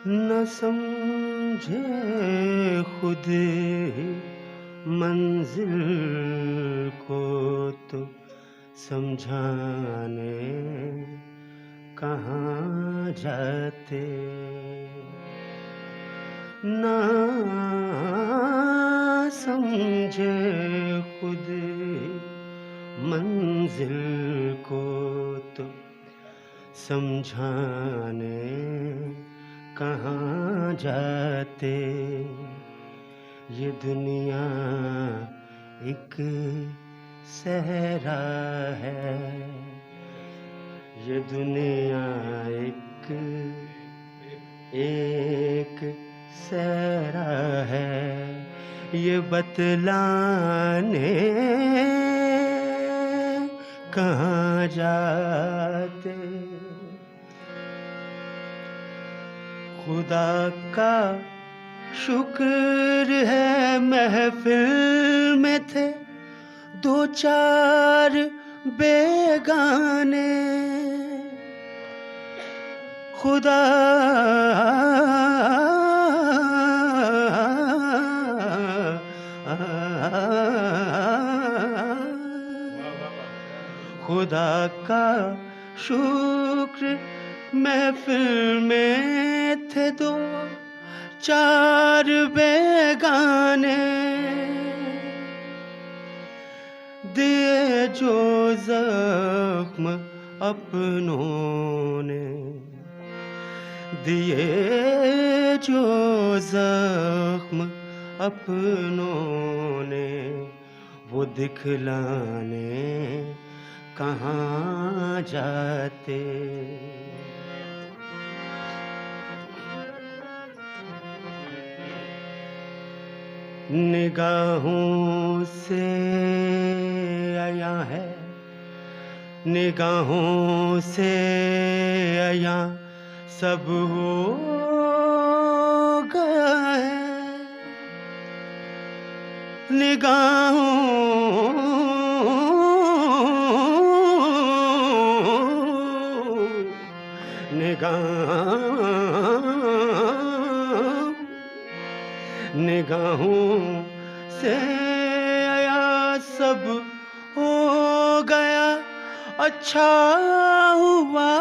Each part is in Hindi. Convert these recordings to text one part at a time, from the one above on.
न समझे खुद मंजिल को तो समझाने कहाँ जाते। ना समझे खुद मंजिल को तो समझाने कहाँ जाते। ये दुनिया एक सहरा है, ये दुनिया एक सहरा है, ये बतलाने कहाँ जाते। खुदा का शुक्र है महफिल में थे दो चार बेगाने। खुदा खुदा का शुक्र महफिल में थे दो चार बेगाने। दिए जो जख्म अपनों ने, दिए जो जख्म अपनों ने, वो दिखलाने कहाँ जाते। निगाहों से आया है, निगाहों से आया सब हो गया है। निगाहों निगाहों से आया सब हो गया। अच्छा हुआ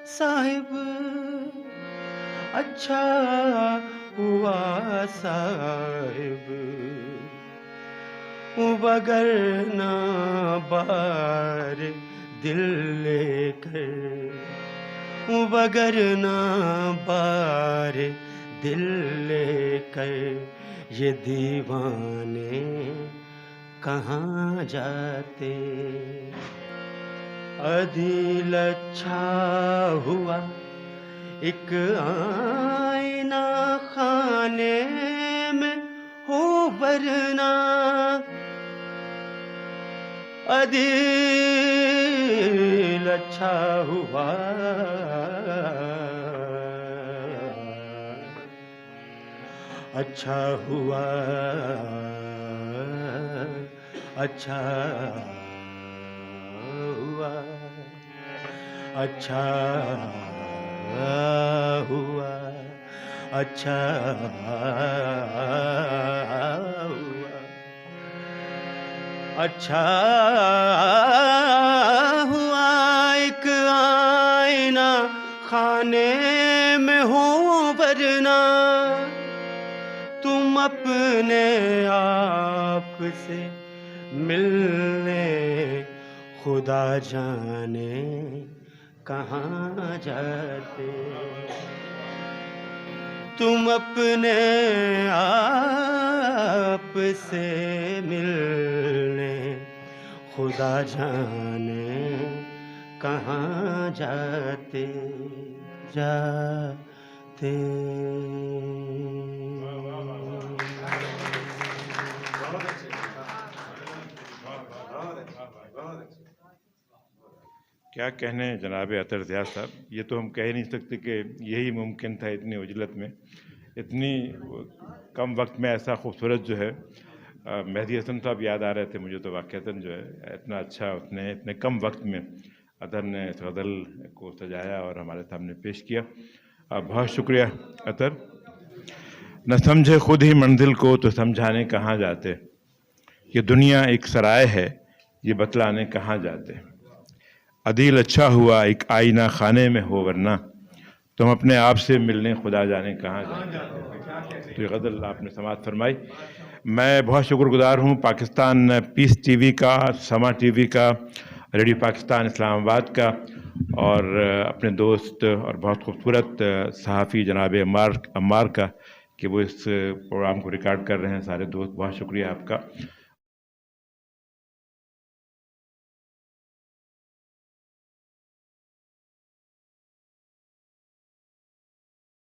साहिब, अच्छा हुआ साहिब, वगरना बार दिल लेकर, वगरना बार दिल लेकर ये दीवाने कहाँ जाते। अदील अच्छा हुआ एक आईना खाने में हो, वरना अदील अच्छा हुआ, अच्छा हुआ, अच्छा हुआ, अच्छा हुआ, अच्छा हुआ, अच्छा हुआ एक आईना खाने में हो, वरना तुम अपने आप से मिलने खुदा जाने कहाँ जाते। तुम अपने आप से मिलने खुदा जाने कहाँ जाते जाते। क्या कहने जनाब अतर ज़िया साहब, ये तो हम कह ही नहीं सकते कि यही मुमकिन था इतनी उजलत में, इतनी कम वक्त में ऐसा खूबसूरत जो है। मेहदी हसन साहब याद आ रहे थे मुझे तो वाक़तन जो है इतना अच्छा उसने इतने कम वक्त में अतर ने इस गज़ल को सजाया और हमारे सामने पेश किया। बहुत शुक्रिया अतर। न समझे खुद ही मंजिल को तो समझाने कहाँ जाते, ये दुनिया एक सराय है ये बतलाने कहाँ जाते। अदील अच्छा हुआ एक आईना खाने में हो, वरना तुम अपने आप से मिलने खुदा जाने कहाँ जाते। तो ये गज़ल आपने समाअत फरमाई। मैं बहुत शुक्रगुजार हूँ पाकिस्तान पीस टीवी का, समा टीवी का, रेडियो पाकिस्तान इस्लामाबाद का, और अपने दोस्त और बहुत खूबसूरत सहाफ़ी जनाब अम्मार का कि वो इस प्रोग्राम को रिकॉर्ड कर रहे हैं। सारे दोस्त बहुत शुक्रिया आपका।